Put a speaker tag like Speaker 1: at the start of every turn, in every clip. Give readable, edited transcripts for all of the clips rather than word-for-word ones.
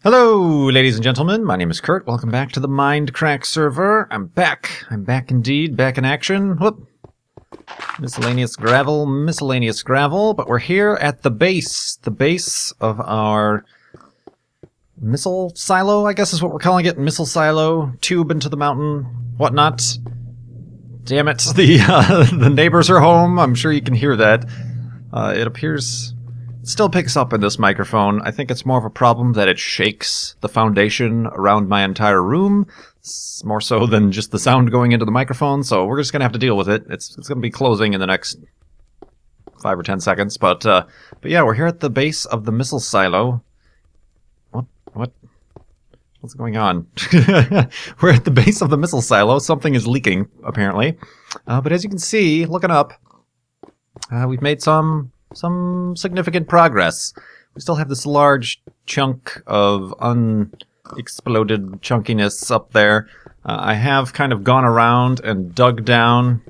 Speaker 1: Hello, ladies and gentlemen. My name is Kurt. Welcome back to the MindCrack server. I'm back. I'm back indeed. Back in action. Whoop. Miscellaneous gravel. But we're here at the base. The base of our missile silo, I guess is what we're calling it. Missile silo. Tube into the mountain. Whatnot. Damn it. The neighbors are home. I'm sure you can hear that. It appears... still picks up in this microphone. I think it's more of a problem that it shakes the foundation around my entire room. It's more so than just the sound going into the microphone, so we're just going to have to deal with it. It's going to be closing in the next 5 or 10 seconds, but yeah, we're here at the base of the missile silo. What's going on? We're at the base of the missile silo. Something is leaking, apparently. But as you can see, looking up, we've made some significant progress. We still have this large chunk of unexploded chunkiness up there. I have kind of gone around and dug down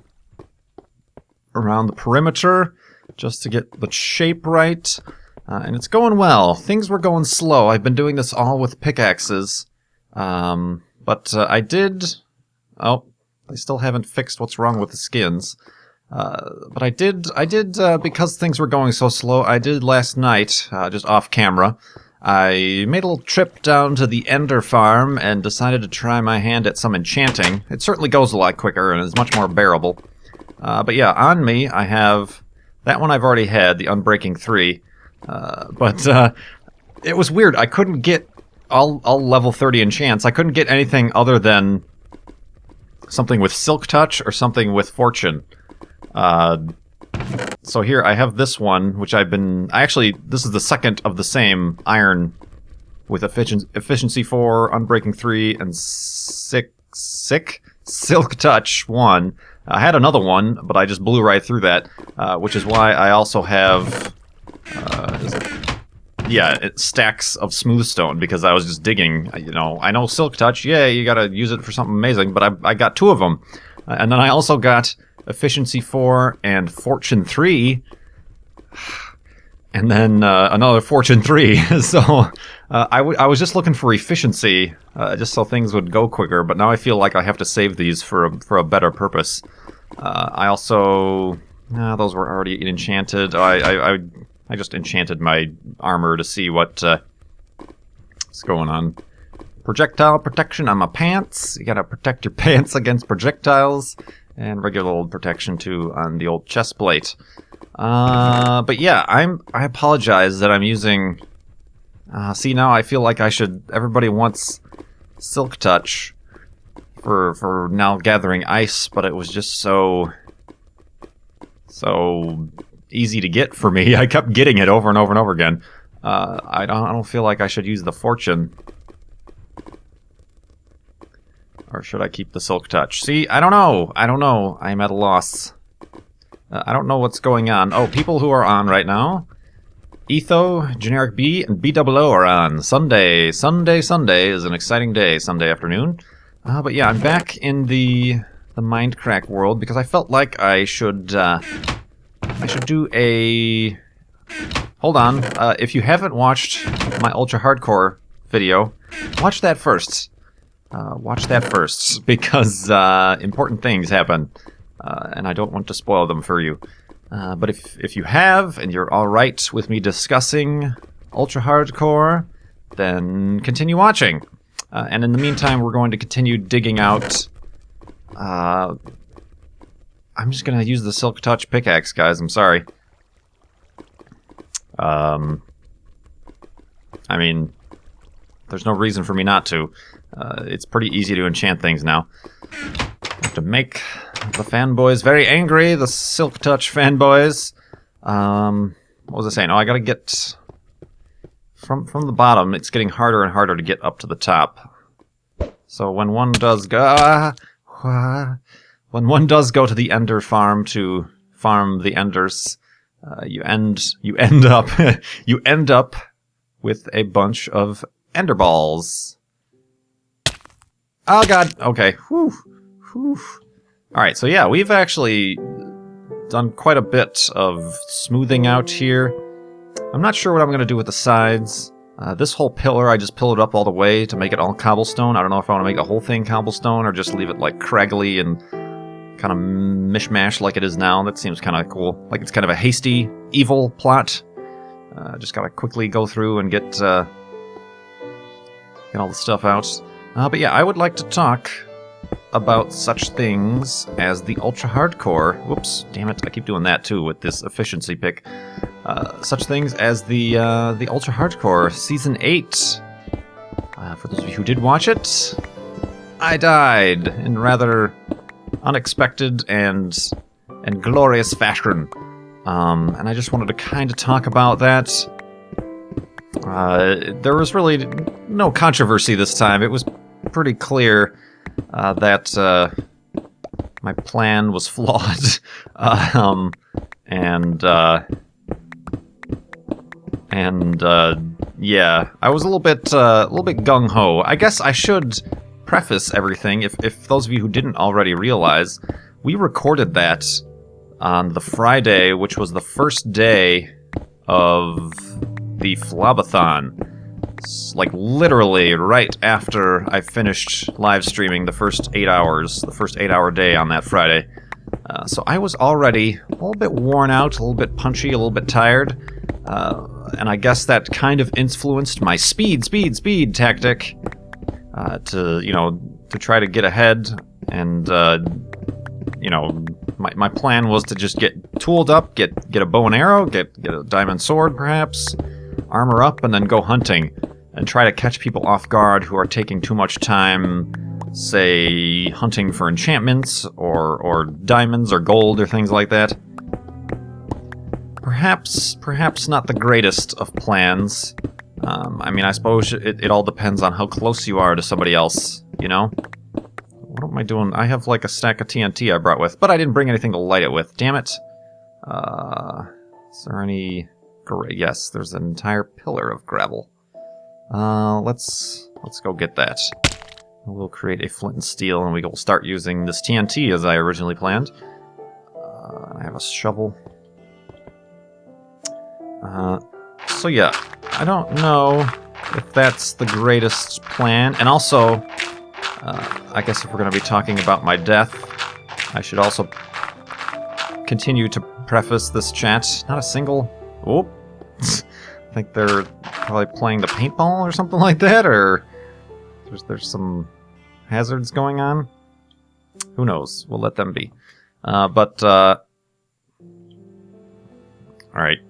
Speaker 1: around the perimeter just to get the shape right. And it's going well. Things were going slow. I've been doing this all with pickaxes. But I did... Oh, I still haven't fixed what's wrong with the skins. But I did, because things were going so slow, I did last night, just off camera, I made a little trip down to the Ender farm and decided to try my hand at some enchanting. It certainly goes a lot quicker and is much more bearable. But yeah, on me, I have, that one I've already had, the Unbreaking 3, but it was weird. I couldn't get all level 30 enchants. I couldn't get anything other than something with Silk Touch or something with Fortune. So here I have this one, which this is the second of the same iron with efficiency 4, Unbreaking 3, and Silk Touch 1. I had another one, but I just blew right through that, which is why I also have, stacks of smooth stone, because I was just digging, I know Silk Touch, yeah, you gotta use it for something amazing, but I got 2 of them. And then I also got Efficiency 4 and Fortune 3, and then another Fortune 3. So I was just looking for efficiency, just so things would go quicker. But now I feel like I have to save these for a better purpose. I also those were already enchanted. I just enchanted my armor to see what's going on. Projectile protection on my pants. You gotta protect your pants against projectiles. And regular old protection, too, on the old chest plate. But yeah, I apologize that I'm using... see, now I feel like I should... Everybody wants Silk Touch for now gathering ice, but it was just so easy to get for me. I kept getting it over and over and over again. I don't feel like I should use the Fortune. Or should I keep the Silk Touch? See, I don't know. I'm at a loss. I don't know what's going on. Oh, people who are on right now. Etho, Generic B, and BOO are on. Sunday is an exciting day, Sunday afternoon. But yeah, I'm back in the MindCrack world because I felt like I should do a... Hold on. If you haven't watched my Ultra Hardcore video, watch that first. Because important things happen, and I don't want to spoil them for you. But if you have, and you're alright with me discussing Ultra Hardcore, then continue watching. And in the meantime, we're going to continue digging out... I'm just going to use the Silk Touch pickaxe, guys, I'm sorry. I mean, there's no reason for me not to. It's pretty easy to enchant things now. Have to make the fanboys very angry, the Silk Touch fanboys. What was I saying? Oh, I gotta get... From the bottom, it's getting harder and harder to get up to the top. So when one does go... when one does go to the Ender farm to farm the Enders, you end up with a bunch of Ender balls. Oh god, okay. Whew. Alright, so yeah, we've actually done quite a bit of smoothing out here. I'm not sure what I'm going to do with the sides. This whole pillar, I just pillared up all the way to make it all cobblestone. I don't know if I want to make the whole thing cobblestone or just leave it like craggly and kind of mishmash like it is now. That seems kind of cool. Like it's kind of a hasty, evil plot. Just gotta quickly go through and get all the stuff out. But yeah, I would like to talk about such things as the Ultra Hardcore. Whoops, damn it, I keep doing that too with this efficiency pick. Such things as the Ultra Hardcore Season 8. For those of you who did watch it, I died in rather unexpected and glorious fashion. And I just wanted to kind of talk about that. There was really no controversy this time. It was pretty clear that my plan was flawed. Yeah, I was a little bit gung ho. I guess I should preface everything. If those of you who didn't already realize, we recorded that on the Friday, which was the first day of the Flobathon. It's like literally right after I finished live streaming the first 8 hours, the first 8-hour day on that Friday. So I was already a little bit worn out, a little bit punchy, a little bit tired. And I guess that kind of influenced my speed tactic to try to get ahead. And, my plan was to just get tooled up, get a bow and arrow, get a diamond sword perhaps, armor up, and then go hunting. And try to catch people off guard who are taking too much time, say, hunting for enchantments, or diamonds, or gold, or things like that. Perhaps not the greatest of plans. I suppose it all depends on how close you are to somebody else, you know? What am I doing? I have like a stack of TNT I brought with, but I didn't bring anything to light it with, damn it. Is there any... Yes, there's an entire pillar of gravel. Let's go get that. We'll create a flint and steel, and we will start using this TNT as I originally planned. I have a shovel. So yeah, I don't know if that's the greatest plan. And also, I guess if we're going to be talking about my death, I should also continue to preface this chat. Not a single... Oh, I think they're probably playing the paintball or something like that, or there's some hazards going on. Who knows? We'll let them be. Alright,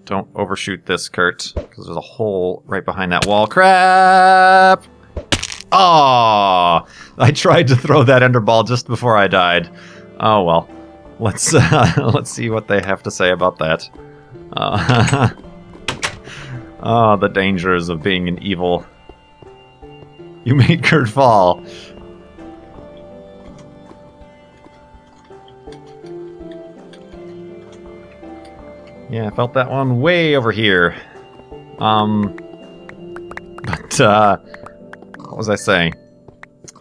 Speaker 1: don't overshoot this, Kurt, because there's a hole right behind that wall. Crap! Oh, I tried to throw that ender ball just before I died. Oh well. Let's see what they have to say about that. Oh, the dangers of being an evil. You made Kurt fall. Yeah, I felt that one way over here. What was I saying?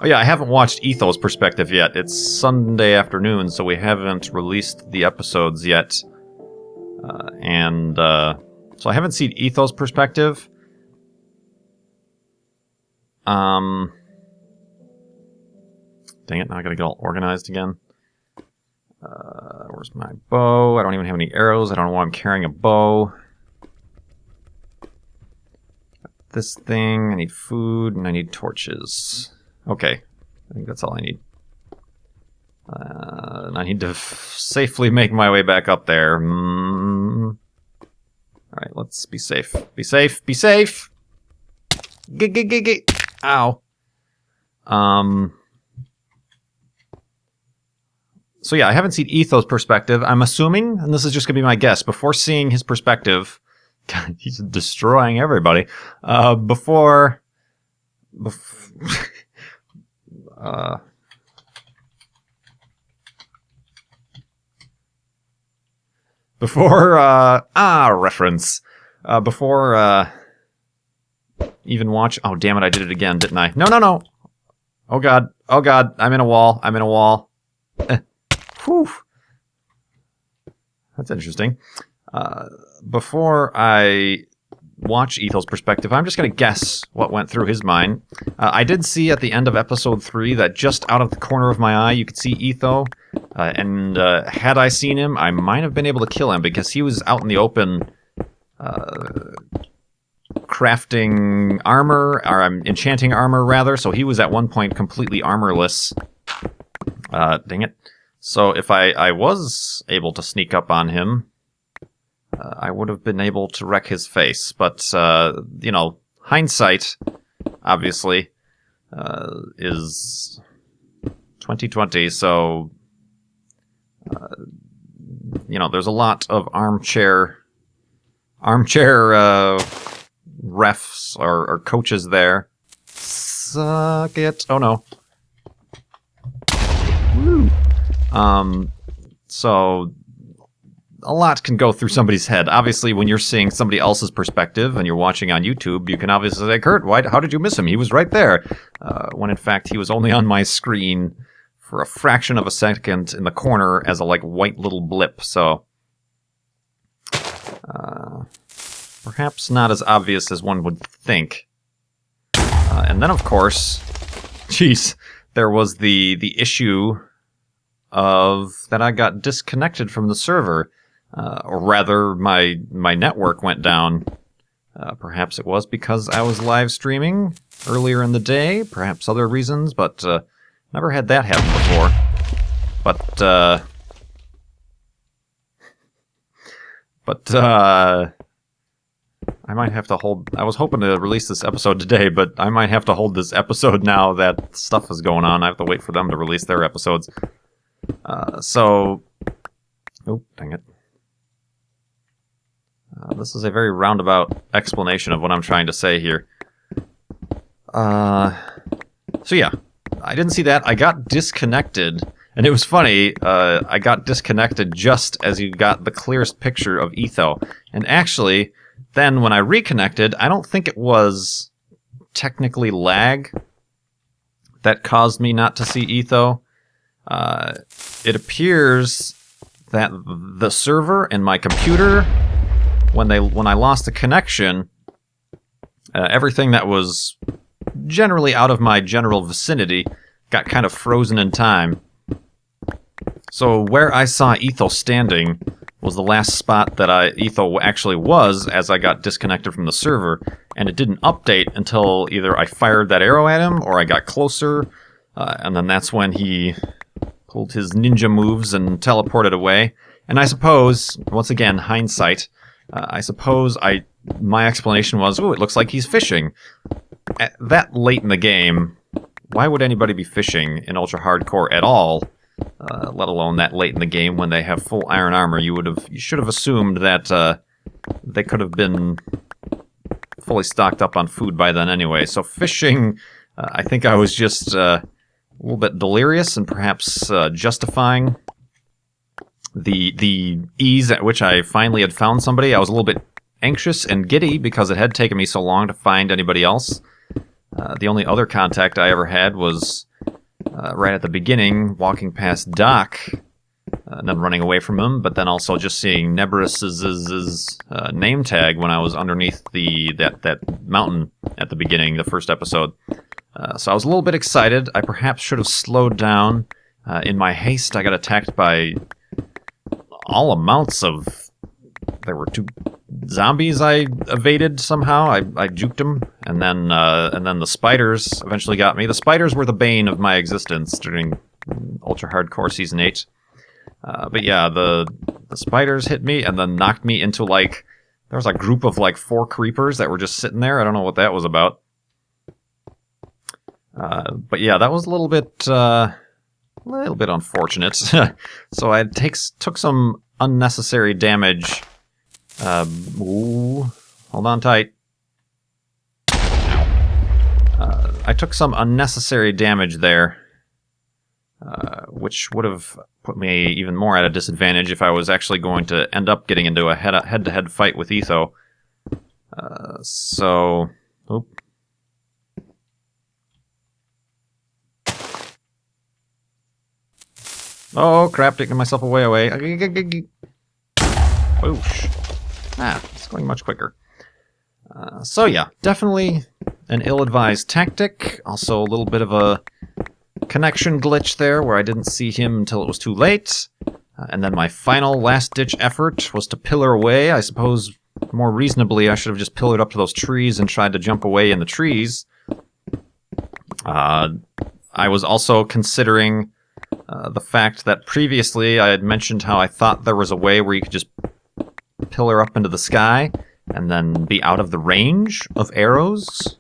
Speaker 1: Oh yeah, I haven't watched Etho's perspective yet. It's Sunday afternoon, so we haven't released the episodes yet. So I haven't seen Etho's perspective. Dang it, now I gotta get all organized again. Where's my bow? I don't even have any arrows. I don't know why I'm carrying a bow. This thing, I need food, and I need torches. Okay, I think that's all I need. And I need to safely make my way back up there. Alright, let's be safe. Be safe, be safe! Ow. So yeah, I haven't seen Etho's perspective. I'm assuming, and this is just going to be my guess, before seeing his perspective... God, he's destroying everybody. Before reference. Before even watch... Oh, damn it, I did it again, didn't I? No. Oh, God, I'm in a wall. Whew. That's interesting. Before I watch Etho's perspective, I'm just going to guess what went through his mind. I did see at the end of episode 3 that just out of the corner of my eye, you could see Etho. And had I seen him, I might have been able to kill him because he was out in the open crafting armor, or enchanting armor, rather. So he was at one point completely armorless. Dang it. So if I was able to sneak up on him, I would have been able to wreck his face. But, you know, hindsight, obviously, is 2020. So, you know, there's a lot of armchair refs or coaches there. Suck it. Oh, no. Woo. So a lot can go through somebody's head. Obviously, when you're seeing somebody else's perspective and you're watching on YouTube, you can obviously say, Kurt, how did you miss him? He was right there. When in fact, he was only on my screen for a fraction of a second in the corner as a white little blip. So perhaps not as obvious as one would think. And then, of course, there was the issue of that I got disconnected from the server, or rather my network went down. Perhaps it was because I was live streaming earlier in the day, perhaps other reasons, but never had that happen before. But I might have to hold... I was hoping to release this episode today, but I might have to hold this episode now that stuff is going on. I have to wait for them to release their episodes. Oh, dang it. This is a very roundabout explanation of what I'm trying to say here. So yeah, I didn't see that. I got disconnected, and it was funny. I got disconnected just as you got the clearest picture of Etho. And actually, then when I reconnected, I don't think it was technically lag that caused me not to see Etho. It appears that the server and my computer, when I lost the connection, everything that was generally out of my general vicinity got kind of frozen in time. So where I saw Etho standing was the last spot that Etho actually was as I got disconnected from the server, and it didn't update until either I fired that arrow at him or I got closer, and then that's when he pulled his ninja moves and teleported away. And I suppose, once again, hindsight, I suppose my explanation was, ooh, it looks like he's fishing. At that late in the game, why would anybody be fishing in Ultra Hardcore at all, let alone that late in the game when they have full iron armor? You should have assumed that they could have been fully stocked up on food by then anyway. So fishing, I think I was just a little bit delirious and perhaps justifying the ease at which I finally had found somebody. I was a little bit anxious and giddy because it had taken me so long to find anybody else. The only other contact I ever had was right at the beginning, walking past Doc, and then running away from him, but then also just seeing Nebrus's name tag when I was underneath that mountain at the beginning, the first episode. So I was a little bit excited. I perhaps should have slowed down. In my haste, I got attacked by all amounts of... There were 2 zombies I evaded somehow. I juked them, and then the spiders eventually got me. The spiders were the bane of my existence during Ultra Hardcore Season 8. But yeah, the spiders hit me and then knocked me into there was a group of 4 creepers that were just sitting there. I don't know what that was about. But yeah, that was a little bit unfortunate. So I took some unnecessary damage. Ooh, hold on tight. I took some unnecessary damage there, which would have put me even more at a disadvantage if I was actually going to end up getting into a head-to-head fight with Etho. Oop. Oh, crap, taking myself away. Whoosh. It's going much quicker. So yeah, definitely an ill-advised tactic. Also a little bit of a connection glitch there where I didn't see him until it was too late. And then my final last-ditch effort was to pillar away. I suppose more reasonably I should have just pillared up to those trees and tried to jump away in the trees. I was also considering the fact that previously I had mentioned how I thought there was a way where you could just pillar up into the sky and then be out of the range of arrows.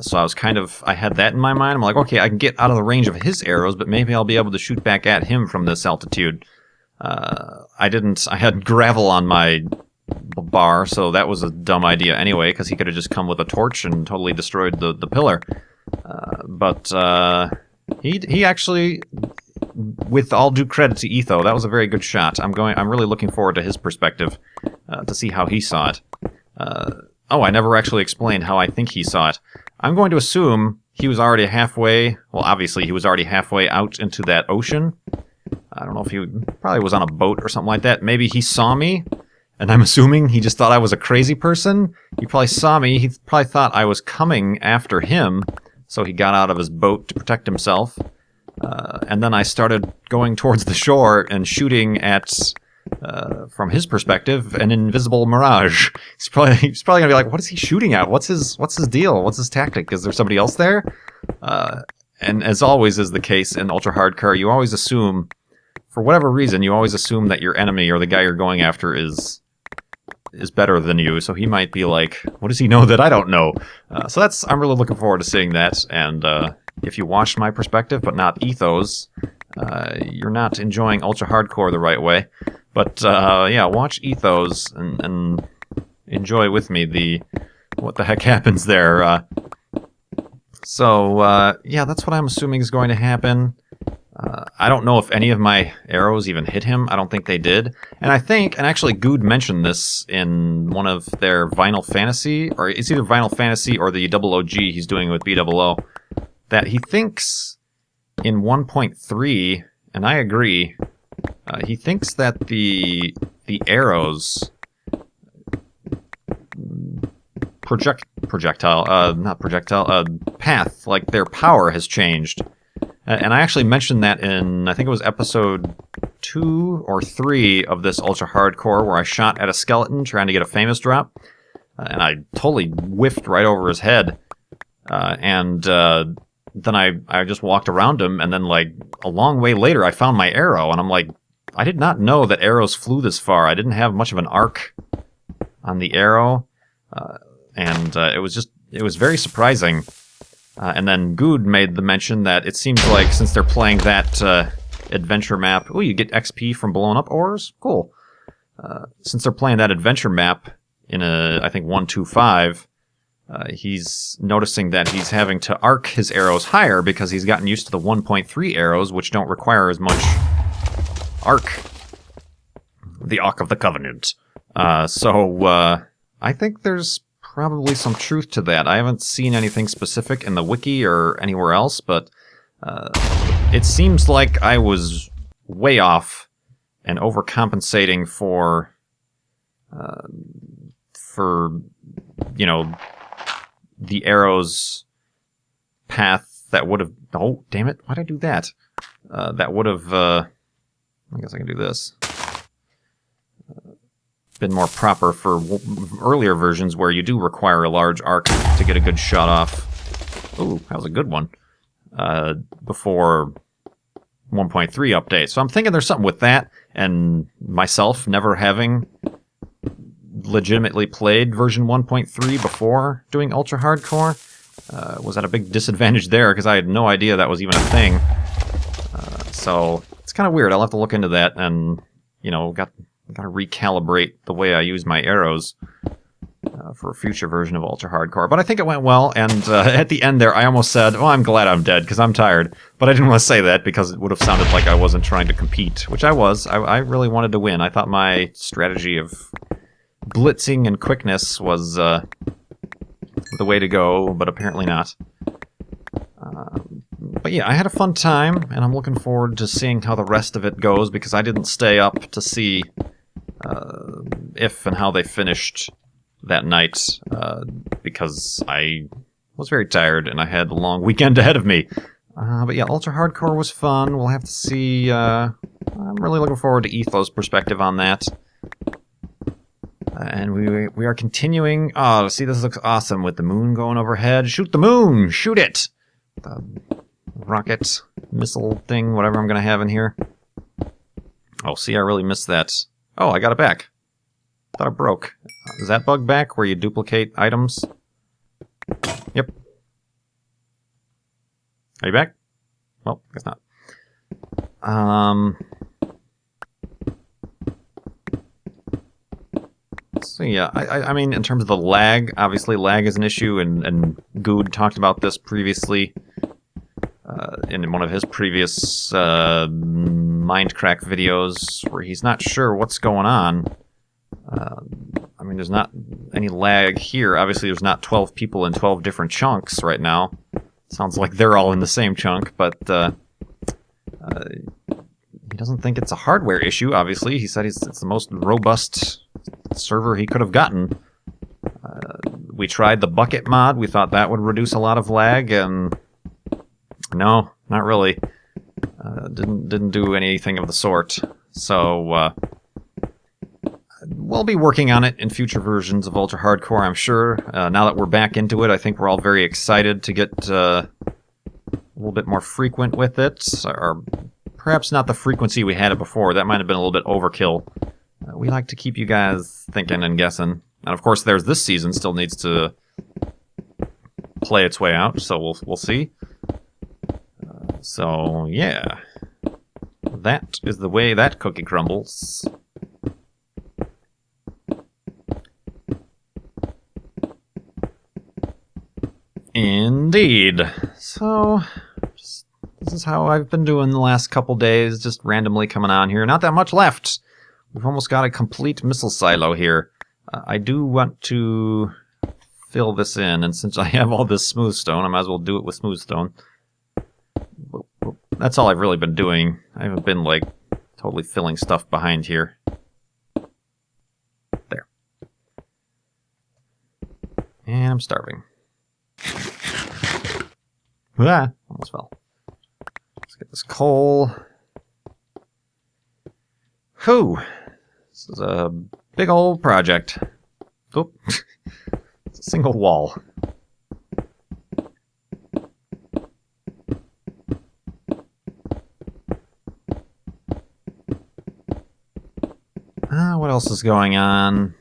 Speaker 1: So I was I had that in my mind. I'm like, okay, I can get out of the range of his arrows, but maybe I'll be able to shoot back at him from this altitude. I didn't. I had gravel on my bar, so that was a dumb idea anyway, because he could have just come with a torch and totally destroyed the pillar. But he actually, with all due credit to Etho, that was a very good shot. I'm really looking forward to his perspective to see how he saw it. I never actually explained how I think he saw it. I'm going to assume he was already halfway. Well, obviously he was already halfway out into that ocean. I don't know if he probably was on a boat or something like that. Maybe he saw me, and I'm assuming he just thought I was a crazy person. He probably saw me. He probably thought I was coming after him, so he got out of his boat to protect himself. And then I started going towards the shore and shooting at, from his perspective, an invisible mirage. He's probably gonna be like, "What is he shooting at? What's his deal? What's his tactic? Is there somebody else there?" And as always is the case in Ultra Hardcore, you always assume, for whatever reason, you always assume that your enemy or the guy you're going after is better than you. So he might be like, "What does he know that I don't know?" So I'm really looking forward to seeing that. And if you watched my perspective, but not Etho's, you're not enjoying Ultra Hardcore the right way. But yeah, watch Etho's and enjoy with me what the heck happens there. So yeah, that's what I'm assuming is going to happen. I don't know if any of my arrows even hit him. I don't think they did. And actually Good mentioned this in one of their Vinyl Fantasy, or it's either Vinyl Fantasy or the OG he's doing with BOO, that he thinks in 1.3, and I agree, he thinks that the arrows path, like their power has changed. And I actually mentioned that in, I think it was episode 2 or 3 of this Ultra Hardcore, where I shot at a skeleton trying to get a famous drop, and I totally whiffed right over his head. Then I just walked around him, and then like a long way later I found my arrow, and I'm like, I did not know that arrows flew this far. I didn't have much of an arc on the arrow, and it was very surprising. And then Good made the mention that it seems like since they're playing that adventure map, oh, you get XP from blowing up ores? Cool. Since they're playing that adventure map in I think 1.2.5, he's noticing that he's having to arc his arrows higher because he's gotten used to the 1.3 arrows, which don't require as much arc. The Ark of the Covenant. So I think there's probably some truth to that. I haven't seen anything specific in the wiki or anywhere else, but it seems like I was way off and overcompensating for the arrow's path that would have... Oh, damn it. Why'd I do that? That would have... I guess I can do this. Been more proper for earlier versions where you do require a large arc to get a good shot off. Ooh, that was a good one. Before 1.3 update. So I'm thinking there's something with that, and myself never having legitimately played version 1.3 before doing Ultra Hardcore was at a big disadvantage there because I had no idea that was even a thing. So it's kind of weird. I'll have to look into that and, got to recalibrate the way I use my arrows for a future version of Ultra Hardcore. But I think it went well, and at the end there, I almost said, "Oh, I'm glad I'm dead, because I'm tired." But I didn't want to say that, because it would have sounded like I wasn't trying to compete, which I was. I really wanted to win. I thought my strategy of blitzing and quickness was the way to go, but apparently not. But yeah, I had a fun time, and I'm looking forward to seeing how the rest of it goes, because I didn't stay up to see if and how they finished that night because I was very tired and I had a long weekend ahead of me. But yeah, Ultra Hardcore was fun. We'll have to see. I'm really looking forward to Etho's perspective on that. And we are continuing. Oh, see, this looks awesome with the moon going overhead. Shoot the moon! Shoot it! The rocket missile thing, whatever I'm going to have in here. Oh, see, I really missed that. Oh, I got it back. Thought it broke. Is that bug back where you duplicate items? Yep. Are you back? Well, guess not. So yeah, I mean, in terms of the lag, obviously lag is an issue, and Good talked about this previously in one of his previous MindCrack videos, where he's not sure what's going on. I mean, there's not any lag here. Obviously, there's not 12 people in 12 different chunks right now. Sounds like they're all in the same chunk, but he doesn't think it's a hardware issue, obviously. He said it's the most robust server he could have gotten. We tried the bucket mod. We thought that would reduce a lot of lag, and no, not really. Didn't do anything of the sort. So we'll be working on it in future versions of Ultra Hardcore, I'm sure. Now that we're back into it, I think we're all very excited to get a little bit more frequent with it, or perhaps not the frequency we had it before. That might have been a little bit overkill. We like to keep you guys thinking and guessing. And of course, there's this season still needs to play its way out, so we'll see. So yeah, that is the way that cookie crumbles. Indeed. So this is how I've been doing the last couple days, just randomly coming on here. Not that much left. We've almost got a complete missile silo here. I do want to fill this in, and since I have all this smooth stone, I might as well do it with smooth stone. That's all I've really been doing. I haven't been, like, totally filling stuff behind here. There. And I'm starving. Ah, almost fell. Let's get this coal. Whew. This is a big old project. Oh, it's a single wall. What else is going on?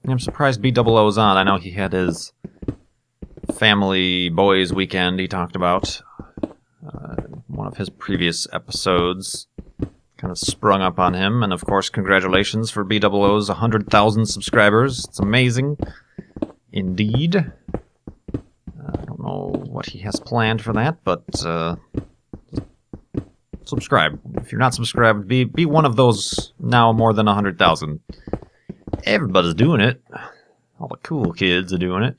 Speaker 1: I'm surprised B00's on. I know he had his family boys weekend he talked about. One of his previous episodes kind of sprung up on him, and of course, congratulations for B00's 100,000 subscribers. It's amazing. Indeed. I don't know what he has planned for that, but subscribe. If you're not subscribed, be one of those now more than 100,000. Everybody's doing it. All the cool kids are doing it.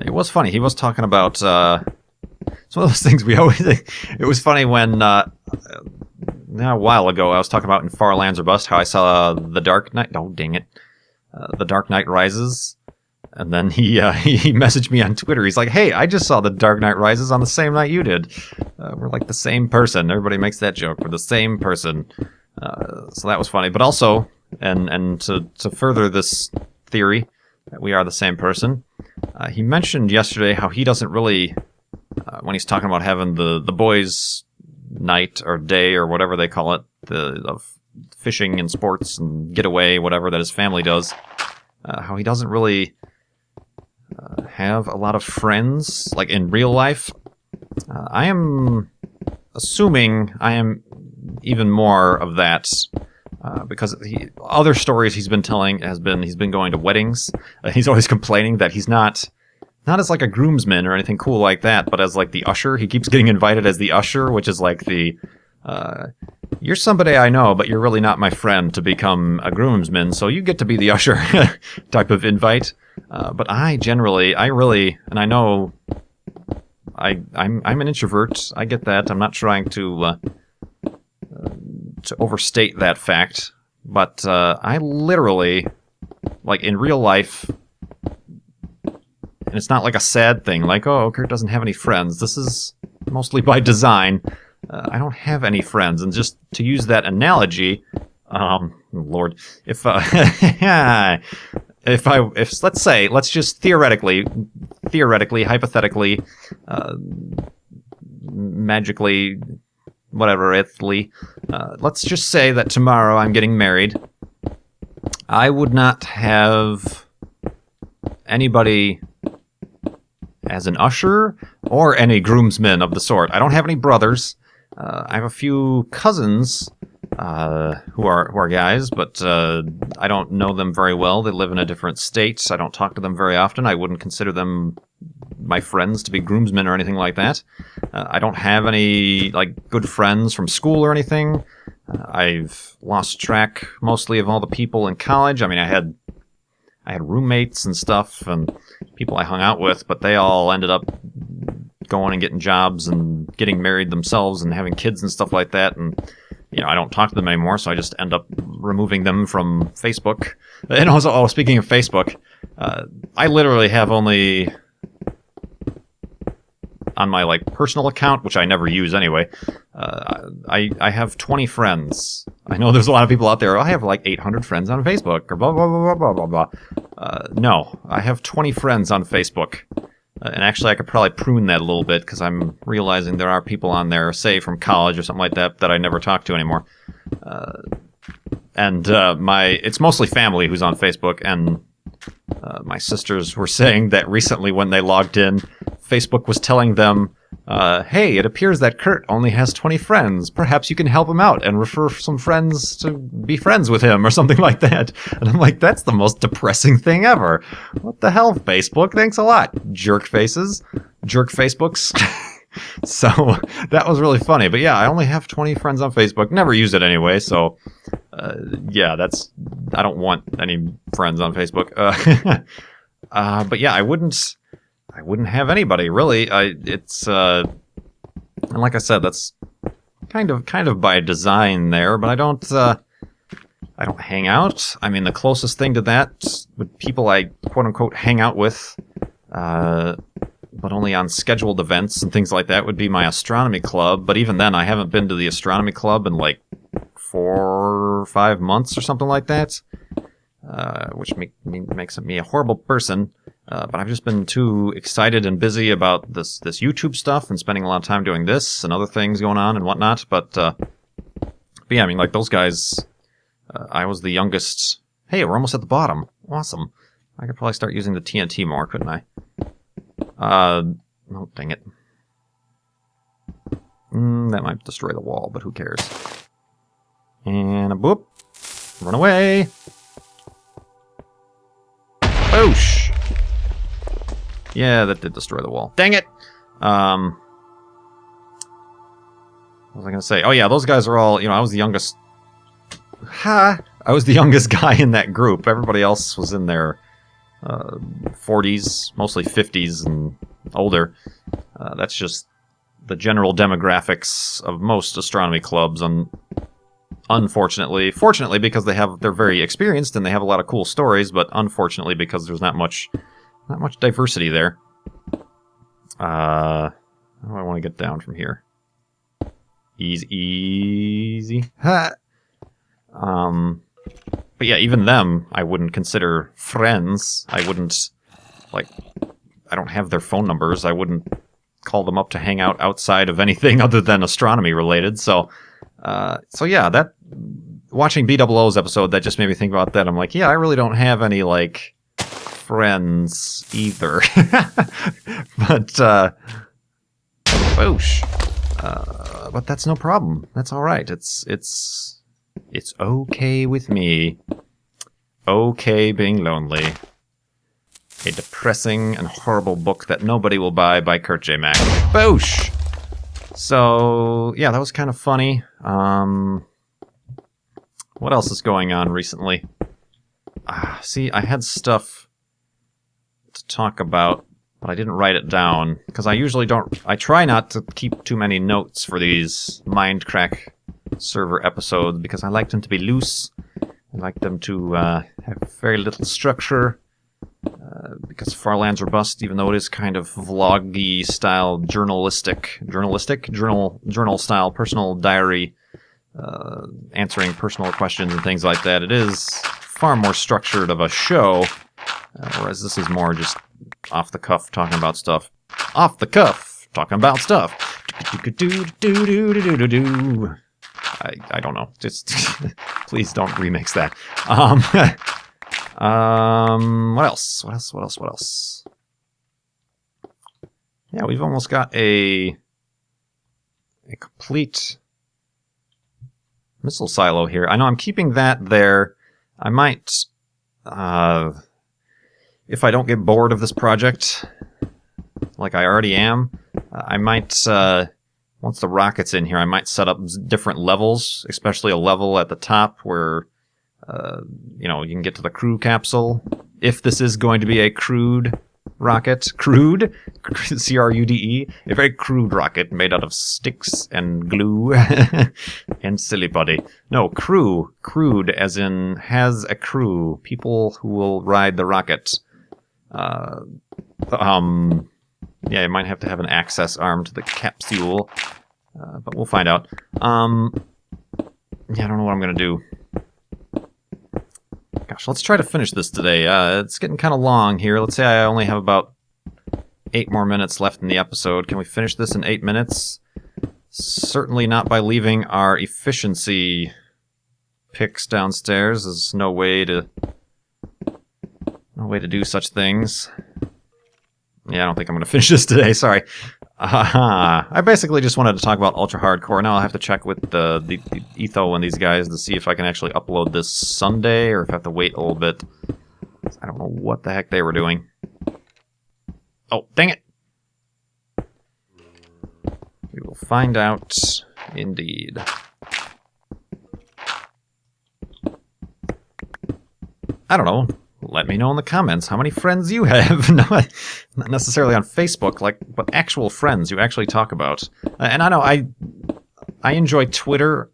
Speaker 1: It was funny. He was talking about it's one of those things we always. It was funny when a while ago I was talking about in Far Lands or Bust how I saw The Dark Knight. Oh, dang it! The Dark Knight Rises, and then he messaged me on Twitter. He's like, "Hey, I just saw The Dark Knight Rises on the same night you did. We're like the same person." Everybody makes that joke. We're the same person. So that was funny. But also, and to further this theory that we are the same person, he mentioned yesterday how he doesn't really, when he's talking about having the boys' night or day or whatever they call it, of fishing and sports and getaway, whatever that his family does, how he doesn't really have a lot of friends, like in real life. I am assuming I am even more of that. Because other stories he's been telling he's been going to weddings. He's always complaining that he's not as like a groomsman or anything cool like that, but as like the usher. He keeps getting invited as the usher, which is like the you're somebody I know, but you're really not my friend to become a groomsman, so you get to be the usher type of invite. But I really, and I know I'm an introvert. I get that. I'm not trying to to overstate that fact, but I literally, like in real life, and it's not like a sad thing, like, oh, Kurt doesn't have any friends. This is mostly by design. I don't have any friends, and just to use that analogy, Lord, if let's just theoretically, hypothetically, magically, whatever, let's just say that tomorrow I'm getting married. I would not have anybody as an usher or any groomsmen of the sort. I don't have any brothers. I have a few cousins who are guys, but I don't know them very well. They live in a different state. I don't talk to them very often. I wouldn't consider them my friends to be groomsmen or anything like that. I don't have any like good friends from school or anything. I've lost track mostly of all the people in college. I mean, I had roommates and stuff and people I hung out with, but they all ended up going and getting jobs and getting married themselves and having kids and stuff like that. And I don't talk to them anymore, so I just end up removing them from Facebook. And also, speaking of Facebook, I literally have only on my like personal account, which I never use anyway. I have 20 friends. I know there's a lot of people out there. I have like 800 friends on Facebook, or blah blah blah blah blah blah blah. No, I have 20 friends on Facebook. And actually, I could probably prune that a little bit because I'm realizing there are people on there, say from college or something like that, that I never talk to anymore. It's mostly family who's on Facebook, and my sisters were saying that recently when they logged in, Facebook was telling them, hey, it appears that Kurt only has 20 friends. Perhaps you can help him out and refer some friends to be friends with him or something like that. And I'm like, that's the most depressing thing ever. What the hell, Facebook? Thanks a lot, jerk faces. Jerk Facebooks. So that was really funny. But yeah, I only have 20 friends on Facebook. Never use it anyway, so yeah, I don't want any friends on Facebook. But yeah, I wouldn't have anybody really. And like I said, that's kind of by design there. But I don't hang out. I mean, the closest thing to that with people I quote unquote hang out with, but only on scheduled events and things like that, would be my astronomy club. But even then, I haven't been to the astronomy club in like 4 or 5 months or something like that, which makes me a horrible person. But I've just been too excited and busy about this YouTube stuff and spending a lot of time doing this and other things going on and whatnot. But yeah, I mean, like those guys, I was the youngest. Hey, we're almost at the bottom. Awesome. I could probably start using the TNT more, couldn't I? Oh, dang it. That might destroy the wall, but who cares? And a boop. Run away. Boosh. Yeah, that did destroy the wall. Dang it! What was I going to say? Oh yeah, those guys are all, I was the youngest. I was the youngest guy in that group. Everybody else was in their 40s, mostly 50s and older. That's just the general demographics of most astronomy clubs, and unfortunately, fortunately because they're very experienced and they have a lot of cool stories, but unfortunately because there's not much diversity there. How do I want to get down from here? Easy. Ha! But yeah, even them, I wouldn't consider friends. I don't have their phone numbers. I wouldn't call them up to hang out outside of anything other than astronomy related. So yeah, that watching BOO's episode, that just made me think about that. I'm like, yeah, I really don't have any like friends either. But whoosh. But that's no problem. That's all right. It's okay with me. Okay being lonely. A depressing and horrible book that nobody will buy by KurtJMac. Boosh! So, yeah, that was kind of funny. What else is going on recently? See, I had stuff to talk about, but I didn't write it down, because I usually don't... I try not to keep too many notes for these MindCrack server episodes because I like them to be loose. I like them to have very little structure. Because Farlands Robust, even though it is kind of vloggy style, journal style, personal diary, answering personal questions and things like that, it is far more structured of a show, whereas this is more just off the cuff talking about stuff. Off the cuff talking about stuff. I don't know. Just please don't remix that. What else? Yeah, we've almost got a complete missile silo here. I know I'm keeping that there. I might, if I don't get bored of this project, like I already am, I might, once the rocket's in here, I might set up different levels, especially a level at the top where you know, you can get to the crew capsule. If this is going to be a crude rocket, crude, C-R-U-D-E, a very crude rocket made out of sticks and glue and silly putty. No, crude as in has a crew, people who will ride the rocket. Yeah, you might have to have an access arm to the capsule, but we'll find out. Yeah, I don't know what I'm gonna do. Gosh, let's try to finish this today. It's getting kind of long here. Let's say I only have about 8 more minutes left in the episode. Can we finish this in 8 minutes? Certainly not by leaving our efficiency picks downstairs. There's no way to do such things. Yeah, I don't think I'm going to finish this today. Sorry. I basically just wanted to talk about Ultra Hardcore. Now I'll have to check with the Etho and these guys to see if I can actually upload this Sunday or if I have to wait a little bit. I don't know what the heck they were doing. Oh, dang it! We will find out, indeed. I don't know. Let me know in the comments how many friends you have. No, not necessarily on Facebook, but actual friends you actually talk about. And I know I enjoy Twitter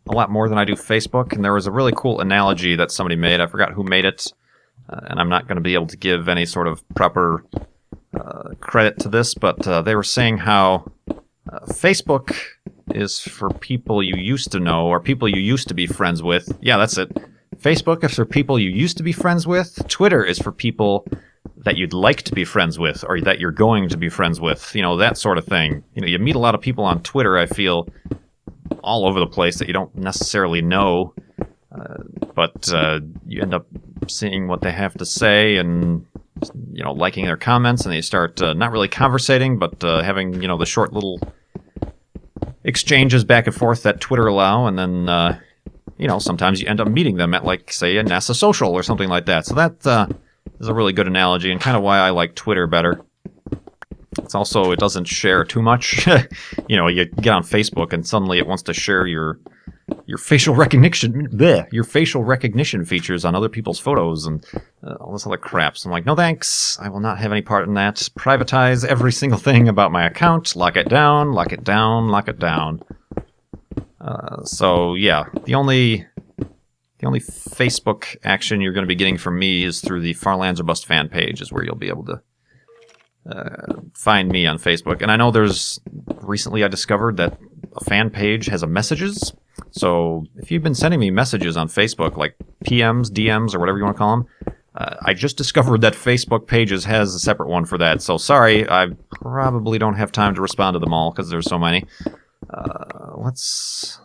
Speaker 1: a lot more than I do Facebook, and there was a really cool analogy that somebody made. I forgot who made it, and I'm not going to be able to give any sort of proper credit to this, but they were saying how Facebook is for people you used to know or people you used to be friends with. Yeah, that's it. Facebook is for people you used to be friends with. Twitter is for people that you'd like to be friends with or that you're going to be friends with. You know, that sort of thing. You know, you meet a lot of people on Twitter, I feel, all over the place that you don't necessarily know. But you end up seeing what they have to say and, you know, liking their comments. And they start not really conversating, but having, you know, the short little exchanges back and forth that Twitter allow. And then... you know, sometimes you end up meeting them at, like, say, a NASA social or something like that. So that is a really good analogy and kind of why I like Twitter better. It's also, it doesn't share too much. You know, you get on Facebook and suddenly it wants to share your facial recognition, your facial recognition features on other people's photos and all this other crap. So I'm like, no thanks. I will not have any part in that. Privatize every single thing about my account. Lock it down, lock it down, lock it down. So yeah, the only Facebook action you're going to be getting from me is through the Farlands Robust fan page, is where you'll be able to find me on Facebook. And I know recently I discovered that a fan page has a messages. So if you've been sending me messages on Facebook, like PMs, DMs, or whatever you want to call them, I just discovered that Facebook Pages has a separate one for that. So sorry, I probably don't have time to respond to them all because there's so many. Let's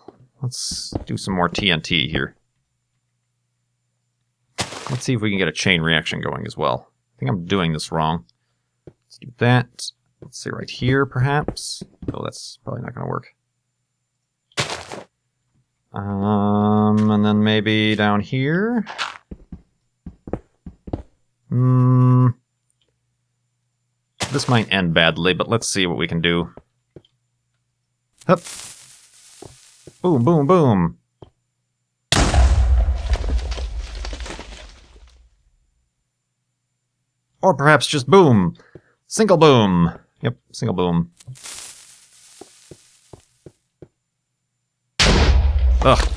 Speaker 1: do some more TNT here. Let's see if we can get a chain reaction going as well. I think I'm doing this wrong. Let's do that. Let's see right here, perhaps. Oh, that's probably not going to work. And then maybe down here. This might end badly, but let's see what we can do. Hup. Boom, boom, boom. Or perhaps just boom. Single boom. Yep, single boom. Ugh.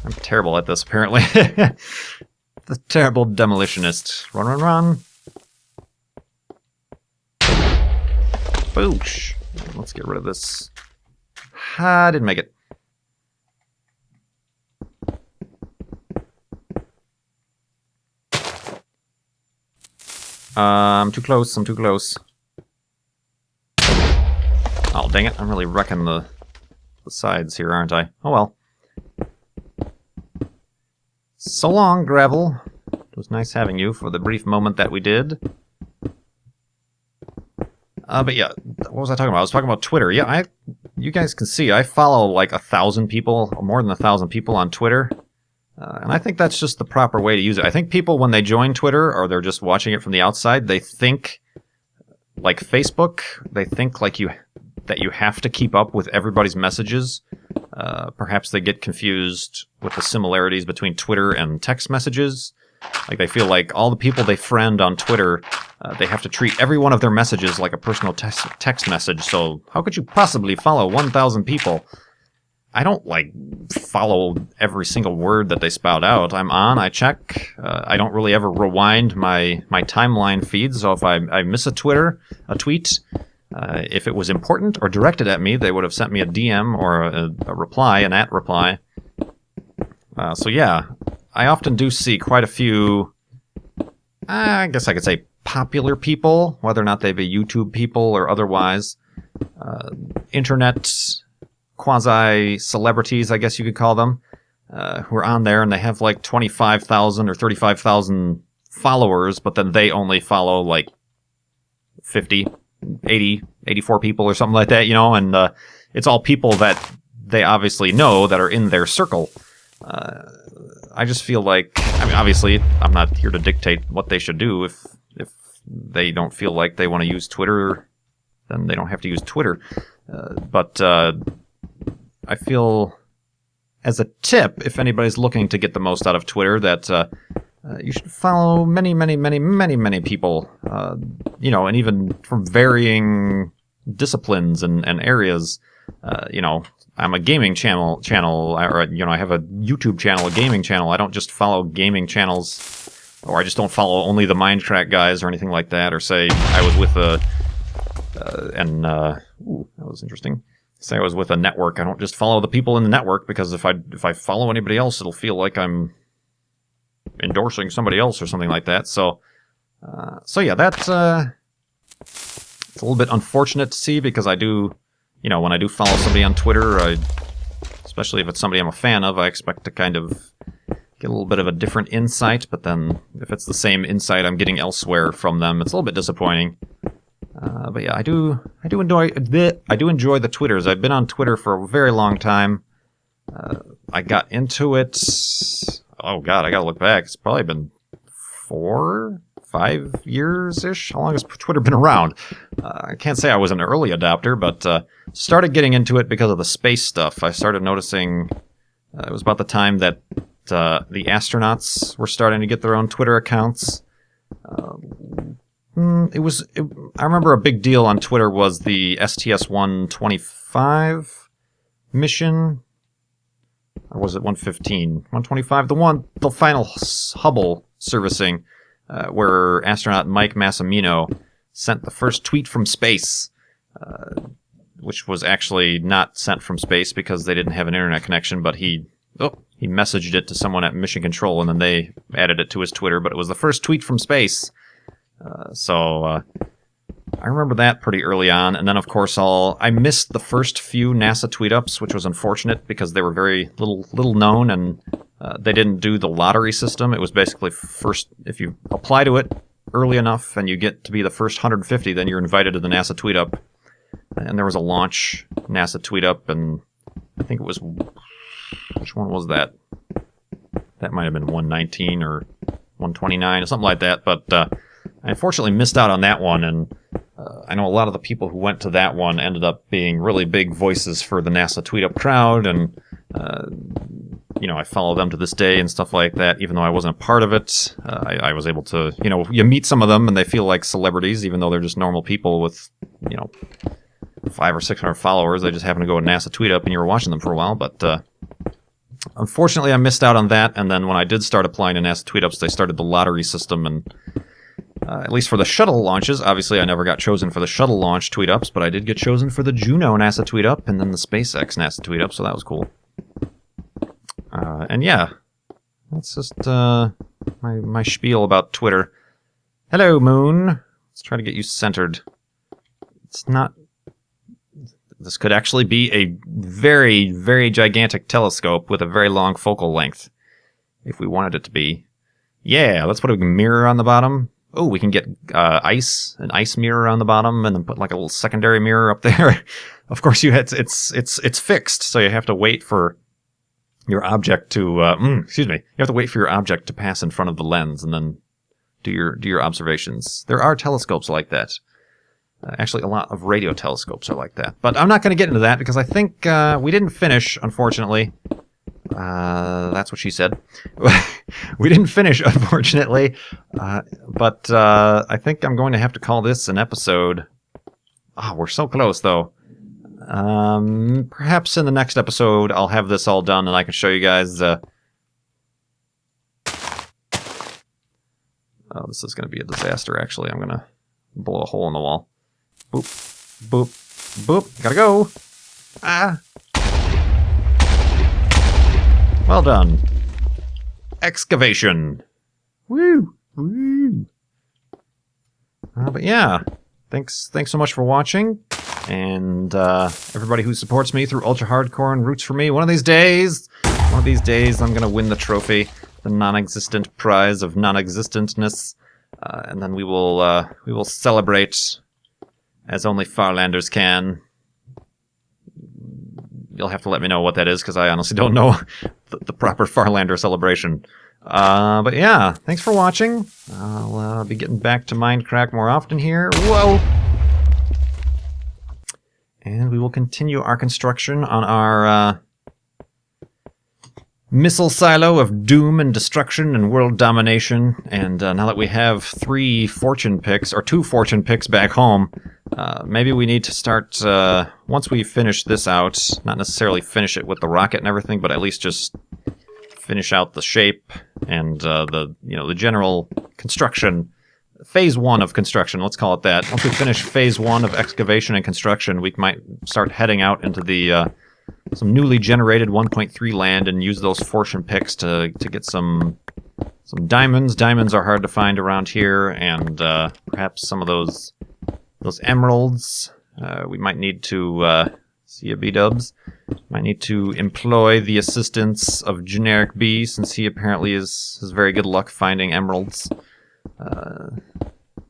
Speaker 1: I'm terrible at this, apparently. The terrible demolitionist. Run, run, run. Boosh. Let's get rid of this. I didn't make it. I'm too close, I'm too close. Oh, dang it. I'm really wrecking the sides here, aren't I? Oh well. So long, gravel. It was nice having you for the brief moment that we did. But yeah, what was I talking about? I was talking about Twitter. Yeah, you guys can see I follow like 1,000 people, or more than 1,000 people on Twitter. And I think that's just the proper way to use it. I think people, when they join Twitter, or they're just watching it from the outside, they think, like Facebook, they think like that you have to keep up with everybody's messages. Perhaps they get confused with the similarities between Twitter and text messages. Like they feel like all the people they friend on Twitter, they have to treat every one of their messages like a personal text message. So how could you possibly follow 1,000 people? I don't, like, follow every single word that they spout out. I'm on, I check. I don't really ever rewind my timeline feeds, so if I miss a tweet, if it was important or directed at me, they would have sent me a DM or a reply, an @ reply. So yeah, I often do see quite a few, I guess I could say popular people, whether or not they be YouTube people or otherwise, internet quasi-celebrities, I guess you could call them, who are on there and they have like 25,000 or 35,000 followers, but then they only follow like 50, 80, 84 people or something like that, you know, and it's all people that they obviously know that are in their circle. I just feel like, I mean, obviously, I'm not here to dictate what they should do. If they don't feel like they want to use Twitter, then they don't have to use Twitter. But I feel, as a tip, if anybody's looking to get the most out of Twitter, that you should follow many, many, many, many, many people, you know, and even from varying disciplines and areas. You know, I'm a gaming channel, or, you know, I have a YouTube channel, a gaming channel. I don't just follow gaming channels, or I just don't follow only the MindCrack guys or anything like that, or say I was with a, ooh, that was interesting. Say I was with a network. I don't just follow the people in the network, because if I follow anybody else, it'll feel like I'm endorsing somebody else or something like that. So yeah, that's it's a little bit unfortunate to see, because I do, you know, when I do follow somebody on Twitter, especially if it's somebody I'm a fan of, I expect to kind of get a little bit of a different insight. But then if it's the same insight I'm getting elsewhere from them, it's a little bit disappointing. But yeah, I do enjoy the Twitters. I've been on Twitter for a very long time. I got into it. Oh God, I gotta look back. It's probably been 4, 5 years-ish. How long has Twitter been around? I can't say I was an early adopter, but started getting into it because of the space stuff. I started noticing it was about the time that the astronauts were starting to get their own Twitter accounts. I remember a big deal on Twitter was the STS-125 mission. Or was it 115? 125? The final Hubble servicing, where astronaut Mike Massimino sent the first tweet from space, which was actually not sent from space because they didn't have an internet connection, but he messaged it to someone at Mission Control, and then they added it to his Twitter, but it was the first tweet from space. So I remember that pretty early on, and then of course I missed the first few NASA tweet-ups, which was unfortunate because they were very little known, and they didn't do the lottery system. It was basically first, if you apply to it early enough and you get to be the first 150, then you're invited to the NASA tweet-up. And there was a launch NASA tweet-up, and I think it was, which one was that? That might have been 119 or 129 or something like that, but I unfortunately missed out on that one, and I know a lot of the people who went to that one ended up being really big voices for the NASA tweet-up crowd, and you know, I follow them to this day and stuff like that. Even though I wasn't a part of it, I was able to, you know, you meet some of them and they feel like celebrities, even though they're just normal people with, you know, 500 or 600 followers. They just happen to go to NASA tweet-up and you were watching them for a while, but Unfortunately, I missed out on that, and then when I did start applying to NASA tweet-ups, they started the lottery system, and at least for the shuttle launches, obviously I never got chosen for the shuttle launch tweet-ups, but I did get chosen for the Juno NASA tweet-up, and then the SpaceX NASA tweet-up, so that was cool. And yeah, that's just my spiel about Twitter. Hello, Moon. Let's try to get you centered. It's not... This could actually be a very, very gigantic telescope with a very long focal length, if we wanted it to be. Yeah, let's put a mirror on the bottom. Oh, we can get an ice mirror on the bottom, and then put like a little secondary mirror up there. Of course, it's fixed, so you have to wait for your object to excuse me. You have to wait for your object to pass in front of the lens, and then do your observations. There are telescopes like that. Actually, a lot of radio telescopes are like that. But I'm not going to get into that because I think we didn't finish, unfortunately. That's what she said. We didn't finish, unfortunately. But I think I'm going to have to call this an episode. Oh, we're so close, though. Perhaps in the next episode, I'll have this all done and I can show you guys... Oh, this is going to be a disaster, actually. I'm going to blow a hole in the wall. Boop, boop, boop. Gotta go. Ah. Well done. Excavation. Woo, woo. But yeah, thanks so much for watching, and everybody who supports me through Ultra Hardcore and roots for me. One of these days, I'm gonna win the trophy, the non-existent prize of non-existentness, and then we will celebrate. As only Farlanders can. You'll have to let me know what that is, because I honestly don't know the proper Farlander celebration. But yeah, thanks for watching. I'll be getting back to MindCrack more often here. Whoa! And we will continue our construction on our missile silo of doom and destruction and world domination. And now that we have 3 fortune picks, or 2 fortune picks back home, maybe we need to start, once we finish this out, not necessarily finish it with the rocket and everything, but at least just finish out the shape and the general construction. Phase 1 of construction, let's call it that. Once we finish Phase 1 of excavation and construction, we might start heading out into the some newly generated 1.3 land and use those fortune picks to get some diamonds. Diamonds are hard to find around here, and perhaps some of those emeralds. We might need to see a B-dubs. Might need to employ the assistance of Generic B, since he apparently has very good luck finding emeralds.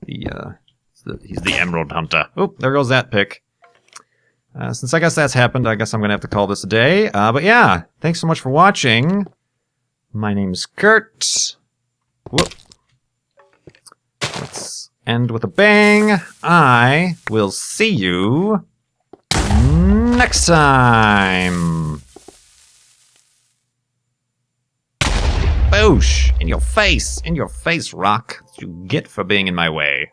Speaker 1: He's the emerald hunter. Oh, there goes that pick. Since I guess that's happened, I guess I'm going to have to call this a day. But yeah, thanks so much for watching. My name's Kurt. Whoop. Let's end with a bang. I will see you next time. Boosh! In your face, rock. That's what you get for being in my way.